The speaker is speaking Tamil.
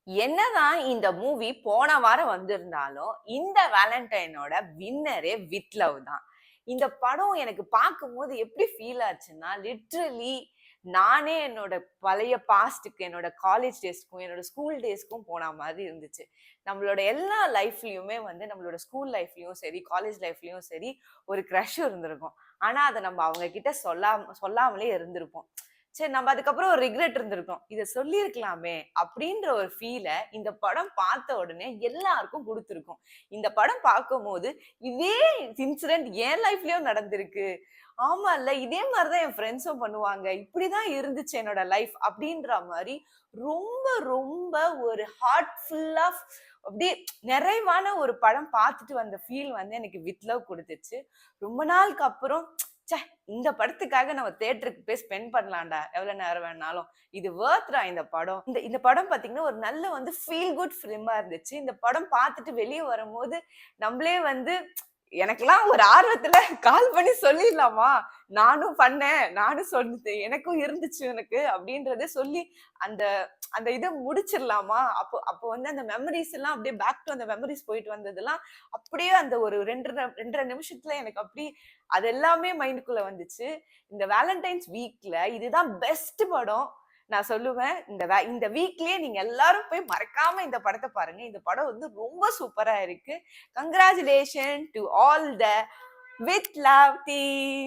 என்னதான் இந்த மூவி போன வாரம் வந்திருந்தாலும், இந்த வேலண்டைனோட வின்னரே வித் லவ் தான். இந்த படம் எனக்கு பார்க்கும்போது எப்படி ஃபீல் ஆச்சுன்னா, லிட்டரலி நானே என்னோட பழைய பாஸ்ட்க்கு, என்னோட காலேஜ் டேஸ்க்கும், என்னோட ஸ்கூல் டேஸ்க்கும் போன மாதிரி இருந்துச்சு. நம்மளோட எல்லா லைஃப்லயுமே வந்து நம்மளோட ஸ்கூல் லைஃப்லயும் சரி, காலேஜ் லைஃப்லயும் சரி, ஒரு கிரஷ் இருந்திருக்கும். ஆனா, அத நம்ம அவங்க கிட்ட சொல்லாமலே இருந்திருப்போம். சரி நம்ம அதுக்கப்புறம் ஒரு ரிக்ரெட் இருந்திருக்கும். இத சொல்லியிருக்கலாமே! அப்டின்ற ஒரு ஃபீல இந்த படம் பார்த்த உடனே எல்லாருக்கும் குடுத்திருக்கும். இந்த படம் பார்க்கும்போது, இதே இன்சிடென்ட் என் லைஃப்லயும் நடந்திருக்கு. ஆமால்ல, இதே மாரி தான் என் ஃப்ரெண்ட்ஸும் பண்ணுவாங்க. இப்டிதான் இருந்துச்சு என்னோட லைஃப் அப்டின்ற மாரி ரொம்ப ரொம்ப ஒரு ஹார்ட் ஃபுல் ஆஃப் அப்டியே நிறைவான ஒரு படம் பார்த்துட்டு வந்த ஃபீல் வந்து எனக்கு வித் லவ் குடுத்துச்சு. ரொம்ப நாளுக்கு அப்புறம் ச்சே! இந்த படத்துக்காக நம்ம தியேட்டருக்கு போய் ஸ்பெண்ட் பண்ணலாம்டா. எவ்வளவு நேரம் வேணாலும். இது வொர்த்டா இந்த படம். இந்த படம் பார்த்தீங்கன்னா, ஒரு நல்ல வந்து ஃபீல் குட் ஃபிலிமா இருந்துச்சு. இந்த படம் பார்த்துட்டு வெளிய வரும்போது, நம்மளே வந்து எனக்கெல்லாம் ஒரு ஆர்வத்துல கால் பண்ணி சொல்லிர்லாமா? நானும் பண்ணேன். நானும் சொன்னது எனக்கும் இருந்துச்சு எனக்கு அப்டின்றத சொல்லி அந்த அந்த இத முடிச்சிரலாமா? அப்போ அப்போ வந்து அந்த மெமரீஸ் எல்லாம் அப்படியே பேக் டூ அந்த மெமரீஸ் போயிட்டு வந்ததெல்லாம், அப்படியே அந்த ஒரு 2 1/2 நிமிஷத்துல எனக்கு அப்படி அது எல்லாமே மைண்டுக்குள்ள வந்துச்சு. இந்த வேலண்டைன்ஸ் வீக்ல இதுதான் பெஸ்ட் படம். நான் சொல்லுவேன். இந்த வீக்லயே நீங்க எல்லாரும் போய் மறக்காம இந்த படத்த பாருங்க. இந்த படம் வந்து ரொம்ப சூப்பரா இருக்கு. Congratulation to all the with love team.